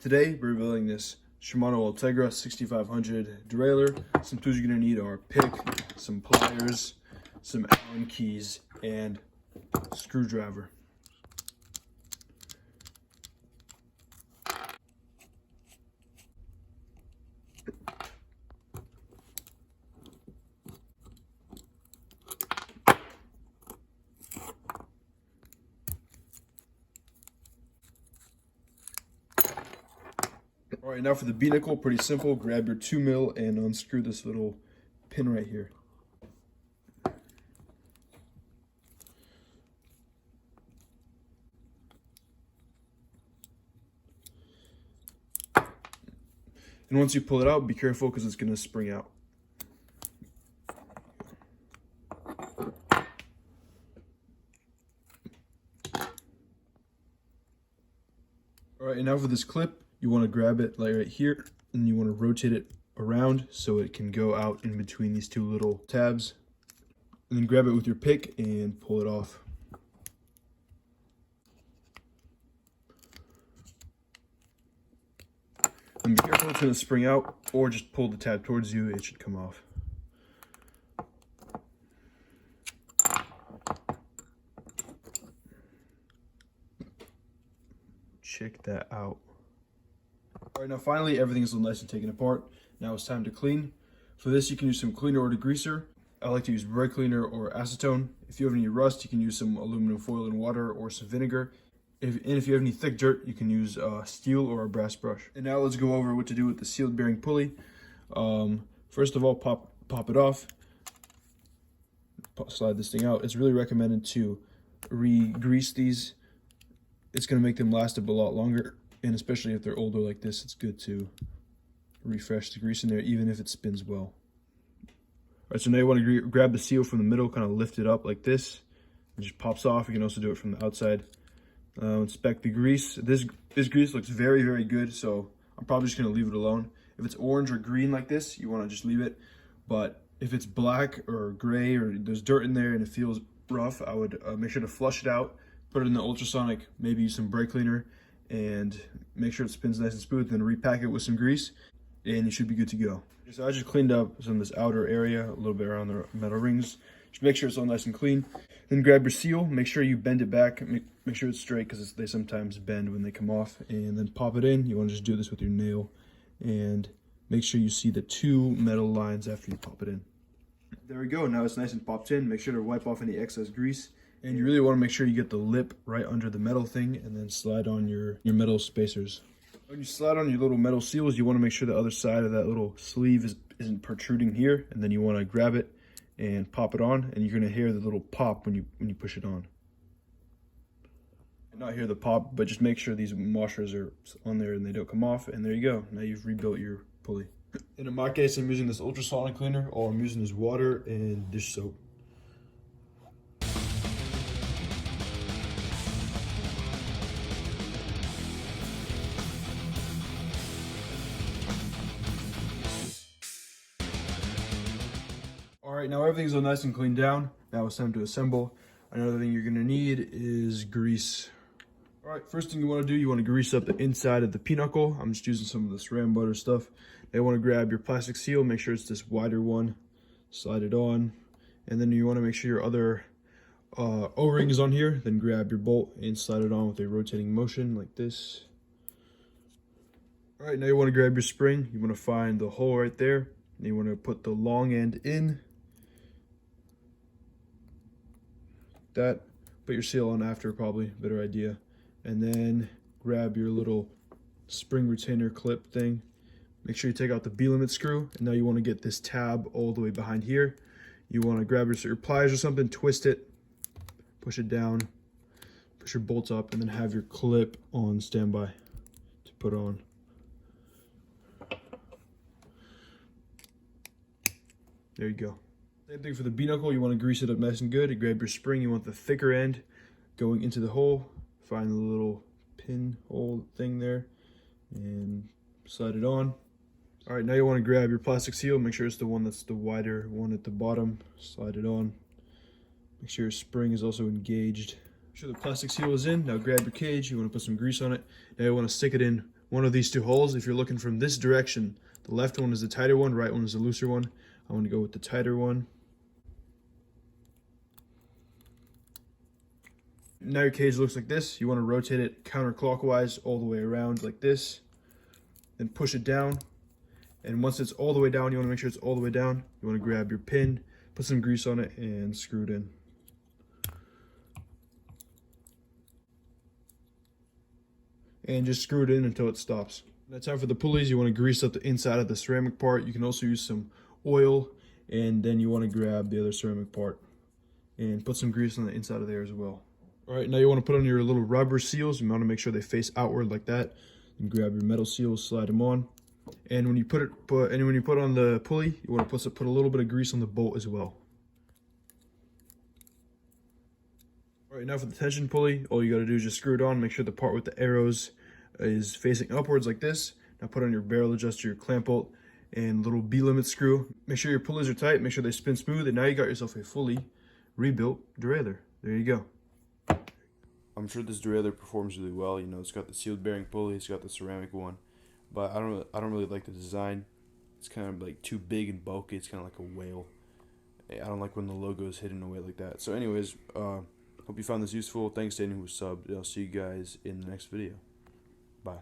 Today, we're building this Shimano Ultegra 6500 derailleur. Some tools you're going to need are a pick, some pliers, some Allen keys, and a screwdriver. All right, now for the B-nickel, pretty simple. Grab your 2mm and unscrew this little pin right here. And once you pull it out, be careful because it's going to spring out. All right, and now for this clip, you want to grab it like right here, and you want to rotate it around so it can go out in between these two little tabs. And then grab it with your pick and pull it off. And be careful, it's going to spring out, or just pull the tab towards you, it should come off. Check that out. All right, now finally everything's nice and taken apart. Now it's time to clean. For this you can use some cleaner or degreaser. I like to use brake cleaner or acetone. If you have any rust, you can use some aluminum foil and water or some vinegar. If you have any thick dirt, you can use steel or a brass brush. And now let's go over what to do with the sealed bearing pulley. First of all, pop it off. Slide this thing out. It's really recommended to re-grease these. It's going to make them last a lot longer, and especially if they're older like this, it's good to refresh the grease in there, even if it spins well. All right, so now you want to grab the seal from the middle, kind of lift it up like this. It just pops off. You can also do it from the outside. Inspect the grease. This grease looks very, very good, so I'm probably just going to leave it alone. If it's orange or green like this, you want to just leave it. But if it's black or gray or there's dirt in there and it feels rough, I would make sure to flush it out. Put it in the ultrasonic, maybe use some brake cleaner, and make sure it spins nice and smooth. Then repack it with some grease, and you should be good to go. So I just cleaned up some of this outer area, a little bit around the metal rings. Just make sure it's all nice and clean. Then grab your seal, make sure you bend it back, make sure it's straight because they sometimes bend when they come off, and then pop it in. You want to just do this with your nail, and make sure you see the two metal lines after you pop it in. There we go, now it's nice and popped in. Make sure to wipe off any excess grease. And you really want to make sure you get the lip right under the metal thing, and then slide on your metal spacers. When you slide on your little metal seals, you want to make sure the other side of that little sleeve isn't protruding here, and then you want to grab it and pop it on, and you're going to hear the little pop when you push it on. Not hear the pop, but just make sure these washers are on there and they don't come off, and there you go. Now you've rebuilt your pulley. And in my case, I'm using this ultrasonic cleaner. All I'm using is water and dish soap. All right, now everything's all nice and cleaned down. Now it's time to assemble. Another thing you're gonna need is grease. All right, first thing you wanna do, you wanna grease up the inside of the pinochle. I'm just using some of this ram butter stuff. Now you wanna grab your plastic seal, make sure it's this wider one, slide it on. And then you wanna make sure your other O-ring is on here, then grab your bolt and slide it on with a rotating motion like this. All right, now you wanna grab your spring. You wanna find the hole right there. And you wanna put the long end in. That, put your seal on after, probably better idea. And then grab your little spring retainer clip thing. Make sure you take out the B-limit screw, and now you want to get this tab all the way behind here. You want to grab your pliers or something, twist it, push it down, push your bolts up, and then have your clip on standby to put on. There you go. Same thing for the B-knuckle, you want to grease it up nice and good. You grab your spring, you want the thicker end going into the hole. Find the little pinhole thing there and slide it on. All right, now you want to grab your plastic seal. Make sure it's the one that's the wider one at the bottom. Slide it on. Make sure your spring is also engaged. Make sure the plastic seal is in. Now grab your cage. You want to put some grease on it. Now you want to stick it in one of these two holes. If you're looking from this direction, the left one is the tighter one, right one is the looser one. I want to go with the tighter one. Now your cage looks like this. You want to rotate it counterclockwise all the way around like this. Then push it down. And once it's all the way down, you want to make sure it's all the way down. You want to grab your pin, put some grease on it, and screw it in. And just screw it in until it stops. Now time for the pulleys. You want to grease up the inside of the ceramic part. You can also use some oil, and then you want to grab the other ceramic part and put some grease on the inside of there as well. All right, now you want to put on your little rubber seals. You want to make sure they face outward like that. And grab your metal seals, slide them on. And when you put on the pulley, you want to put a little bit of grease on the bolt as well. All right, now for the tension pulley, all you got to do is just screw it on. Make sure the part with the arrows is facing upwards like this. Now put on your barrel adjuster, your clamp bolt, and little B-limit screw. Make sure your pulleys are tight. Make sure they spin smooth. And now you got yourself a fully rebuilt derailleur. There you go. I'm sure this derailleur performs really well. You know, it's got the sealed bearing pulley, it's got the ceramic one, but I don't really like the design. It's kind of like too big and bulky. It's kind of like a whale. I don't like when the logo is hidden away like that. So, anyways, hope you found this useful. Thanks to anyone who subbed. I'll see you guys in the next video. Bye.